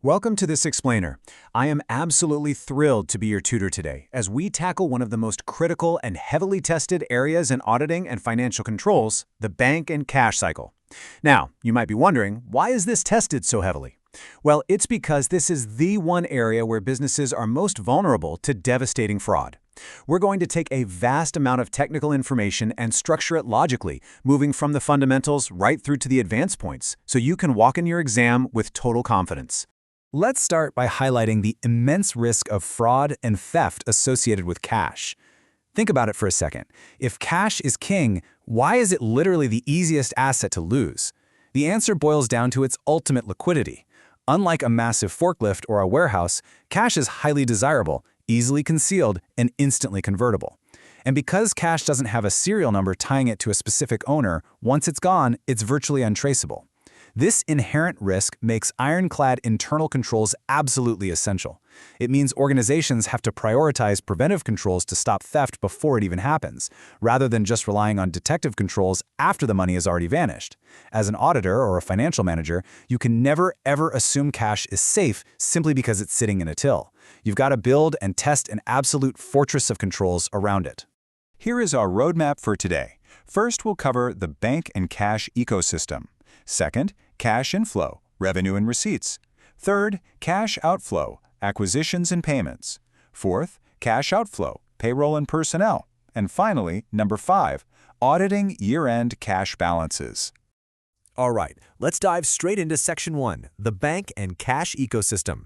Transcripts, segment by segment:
Welcome to this explainer. I am absolutely thrilled to be your tutor today as we tackle one of the most critical and heavily tested areas in auditing and financial controls, the bank and cash cycle. Now, you might be wondering, why is this tested so heavily? Well, it's because this is the one area where businesses are most vulnerable to devastating fraud. We're going to take a vast amount of technical information and structure it logically, moving from the fundamentals right through to the advanced points, so you can walk in your exam with total confidence. Let's start by highlighting the immense risk of fraud and theft associated with cash. Think about it for a second. If cash is king, why is it literally the easiest asset to lose? The answer boils down to its ultimate liquidity. Unlike a massive forklift or a warehouse, cash is highly desirable, easily concealed, and instantly convertible. And because cash doesn't have a serial number tying it to a specific owner, once it's gone, it's virtually untraceable. This inherent risk makes ironclad internal controls absolutely essential. It means organizations have to prioritize preventive controls to stop theft before it even happens, rather than just relying on detective controls after the money has already vanished. As an auditor or a financial manager, you can never ever assume cash is safe simply because it's sitting in a till. You've got to build and test an absolute fortress of controls around it. Here is our roadmap for today. First, we'll cover the bank and cash ecosystem. Second, cash inflow, revenue and receipts. Third, cash outflow, acquisitions and payments. Fourth, cash outflow, payroll and personnel. And finally, number 5, auditing year-end cash balances. All right, let's dive straight into Section 1, the bank and cash ecosystem.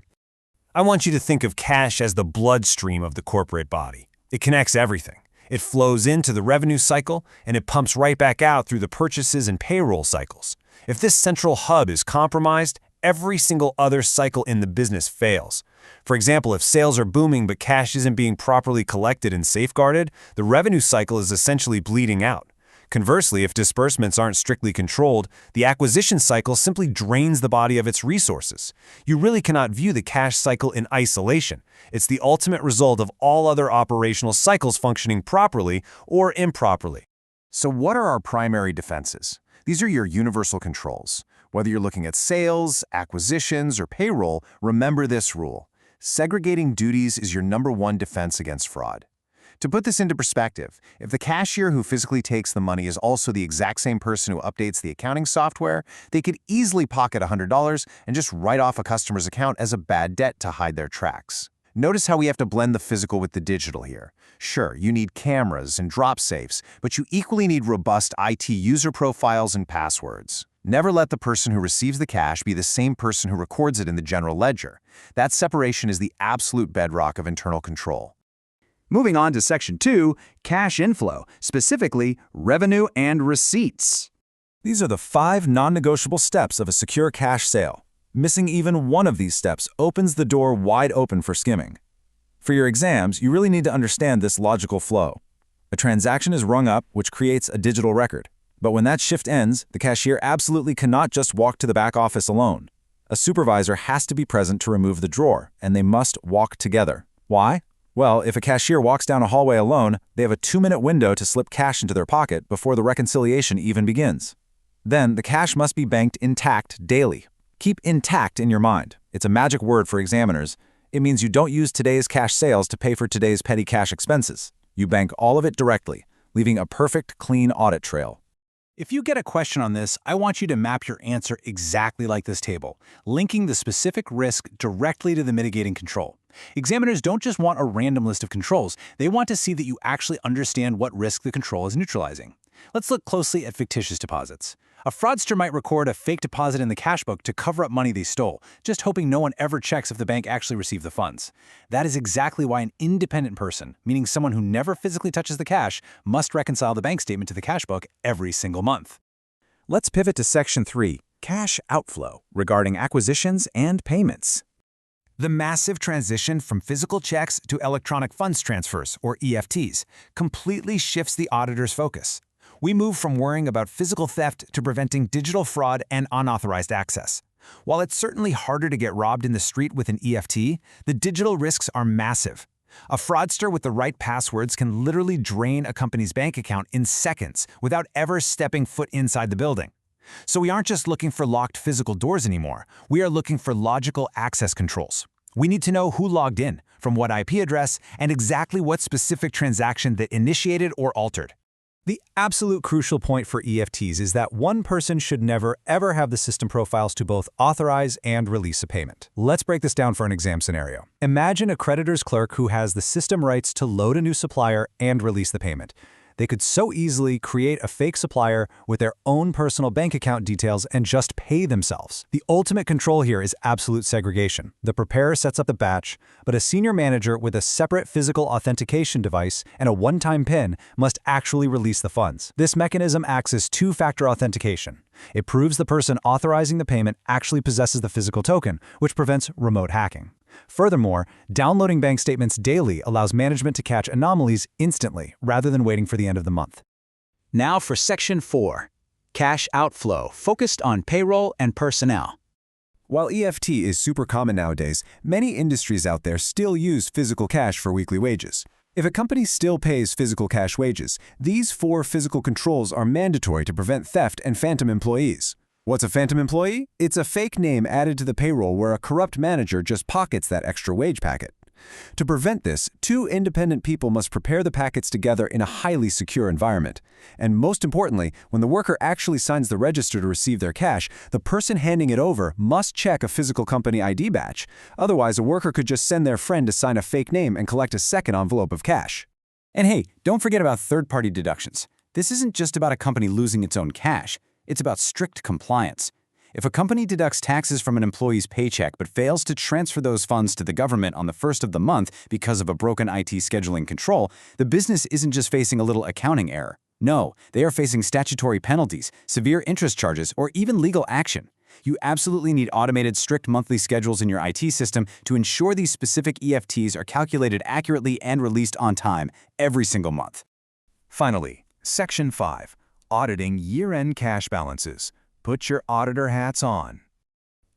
I want you to think of cash as the bloodstream of the corporate body. It connects everything. It flows into the revenue cycle, and it pumps right back out through the purchases and payroll cycles. If this central hub is compromised, every single other cycle in the business fails. For example, if sales are booming but cash isn't being properly collected and safeguarded, the revenue cycle is essentially bleeding out. Conversely, if disbursements aren't strictly controlled, the acquisition cycle simply drains the body of its resources. You really cannot view the cash cycle in isolation. It's the ultimate result of all other operational cycles functioning properly or improperly. So what are our primary defenses? These are your universal controls. Whether you're looking at sales, acquisitions, or payroll, remember this rule. Segregating duties is your #1 defense against fraud. To put this into perspective, if the cashier who physically takes the money is also the exact same person who updates the accounting software, they could easily pocket $100 and just write off a customer's account as a bad debt to hide their tracks. Notice how we have to blend the physical with the digital here. Sure, you need cameras and drop safes, but you equally need robust IT user profiles and passwords. Never let the person who receives the cash be the same person who records it in the general ledger. That separation is the absolute bedrock of internal control. Moving on to Section 2, cash inflow, specifically revenue and receipts. These are the 5 non-negotiable steps of a secure cash sale. Missing even one of these steps opens the door wide open for skimming. For your exams, you really need to understand this logical flow. A transaction is rung up, which creates a digital record. But when that shift ends, the cashier absolutely cannot just walk to the back office alone. A supervisor has to be present to remove the drawer, and they must walk together. Why? Well, if a cashier walks down a hallway alone, they have a 2-minute window to slip cash into their pocket before the reconciliation even begins. Then, the cash must be banked intact daily. Keep intact in your mind. It's a magic word for examiners. It means you don't use today's cash sales to pay for today's petty cash expenses. You bank all of it directly, leaving a perfect, clean audit trail. If you get a question on this, I want you to map your answer exactly like this table, linking the specific risk directly to the mitigating control. Examiners don't just want a random list of controls, they want to see that you actually understand what risk the control is neutralizing. Let's look closely at fictitious deposits. A fraudster might record a fake deposit in the cash book to cover up money they stole, just hoping no one ever checks if the bank actually received the funds. That is exactly why an independent person, meaning someone who never physically touches the cash, must reconcile the bank statement to the cash book every single month. Let's pivot to Section 3, cash outflow, regarding acquisitions and payments. The massive transition from physical checks to electronic funds transfers, or EFTs, completely shifts the auditor's focus. We move from worrying about physical theft to preventing digital fraud and unauthorized access. While it's certainly harder to get robbed in the street with an EFT, the digital risks are massive. A fraudster with the right passwords can literally drain a company's bank account in seconds without ever stepping foot inside the building. So we aren't just looking for locked physical doors anymore. We are looking for logical access controls. We need to know who logged in, from what IP address, and exactly what specific transaction that initiated or altered. The absolute crucial point for EFTs is that one person should never, ever have the system profiles to both authorize and release a payment. Let's break this down for an exam scenario. Imagine a creditor's clerk who has the system rights to load a new supplier and release the payment. They could so easily create a fake supplier with their own personal bank account details and just pay themselves. The ultimate control here is absolute segregation. The preparer sets up the batch, but a senior manager with a separate physical authentication device and a one-time PIN must actually release the funds. This mechanism acts as two-factor authentication. It proves the person authorizing the payment actually possesses the physical token, which prevents remote hacking. Furthermore, downloading bank statements daily allows management to catch anomalies instantly rather than waiting for the end of the month. Now for Section 4, Cash Outflow, focused on payroll and personnel. While EFT is super common nowadays, many industries out there still use physical cash for weekly wages. If a company still pays physical cash wages, these 4 physical controls are mandatory to prevent theft and phantom employees. What's a phantom employee? It's a fake name added to the payroll where a corrupt manager just pockets that extra wage packet. To prevent this, 2 independent people must prepare the packets together in a highly secure environment. And most importantly, when the worker actually signs the register to receive their cash, the person handing it over must check a physical company ID badge. Otherwise, a worker could just send their friend to sign a fake name and collect a second envelope of cash. And hey, don't forget about third-party deductions. This isn't just about a company losing its own cash. It's about strict compliance. If a company deducts taxes from an employee's paycheck but fails to transfer those funds to the government on the first of the month because of a broken IT scheduling control, the business isn't just facing a little accounting error. No, they are facing statutory penalties, severe interest charges, or even legal action. You absolutely need automated strict monthly schedules in your IT system to ensure these specific EFTs are calculated accurately and released on time every single month. Finally, Section 5, Auditing Year-End Cash Balances. Put your auditor hats on.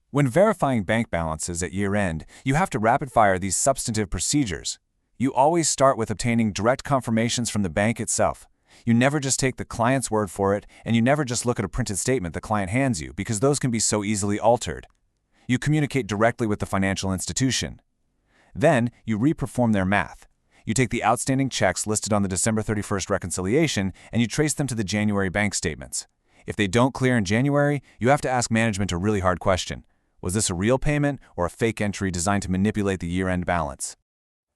When verifying bank balances at year-end, you have to rapid-fire these substantive procedures. You always start with obtaining direct confirmations from the bank itself. You never just take the client's word for it, and you never just look at a printed statement the client hands you, because those can be so easily altered. You communicate directly with the financial institution. Then, you reperform their math. You take the outstanding checks listed on the December 31st reconciliation, and you trace them to the January bank statements. If they don't clear in January, you have to ask management a really hard question. Was this a real payment or a fake entry designed to manipulate the year-end balance?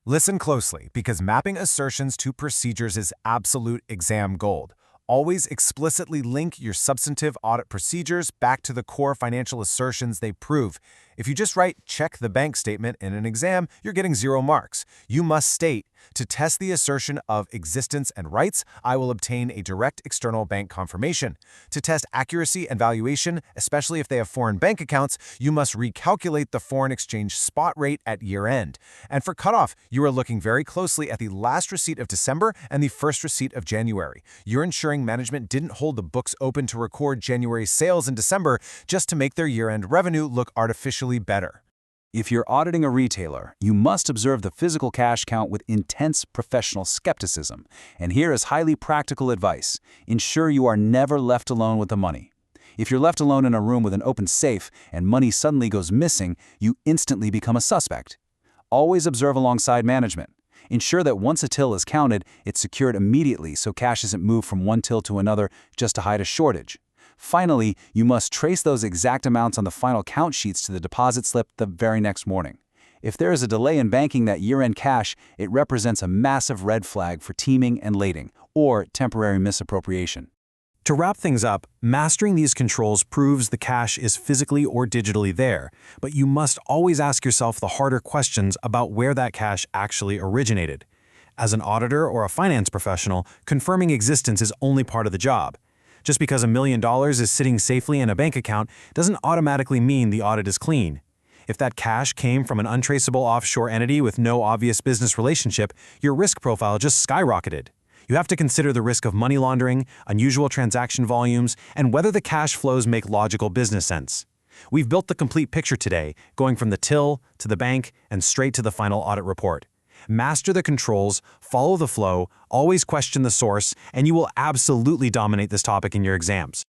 Listen closely, because mapping assertions to procedures is absolute exam gold. Always explicitly link your substantive audit procedures back to the core financial assertions they prove. If you just write, check the bank statement in an exam, you're getting 0 marks. You must state, to test the assertion of existence and rights, I will obtain a direct external bank confirmation. To test accuracy and valuation, especially if they have foreign bank accounts, you must recalculate the foreign exchange spot rate at year-end. And for cutoff, you are looking very closely at the last receipt of December and the first receipt of January. You're ensuring management didn't hold the books open to record January sales in December just to make their year-end revenue look artificially better. If you're auditing a retailer, you must observe the physical cash count with intense professional skepticism. And here is highly practical advice. Ensure you are never left alone with the money. If you're left alone in a room with an open safe and money suddenly goes missing, you instantly become a suspect. Always observe alongside management. Ensure that once a till is counted, it's secured immediately so cash isn't moved from one till to another just to hide a shortage. Finally, you must trace those exact amounts on the final count sheets to the deposit slip the very next morning. If there is a delay in banking that year-end cash, it represents a massive red flag for teaming and lating, or temporary misappropriation. To wrap things up, mastering these controls proves the cash is physically or digitally there, but you must always ask yourself the harder questions about where that cash actually originated. As an auditor or a finance professional, confirming existence is only part of the job. Just because $1 million is sitting safely in a bank account doesn't automatically mean the audit is clean. If that cash came from an untraceable offshore entity with no obvious business relationship, your risk profile just skyrocketed. You have to consider the risk of money laundering, unusual transaction volumes, and whether the cash flows make logical business sense. We've built the complete picture today, going from the till to the bank and straight to the final audit report. Master the controls, follow the flow, always question the source, and you will absolutely dominate this topic in your exams.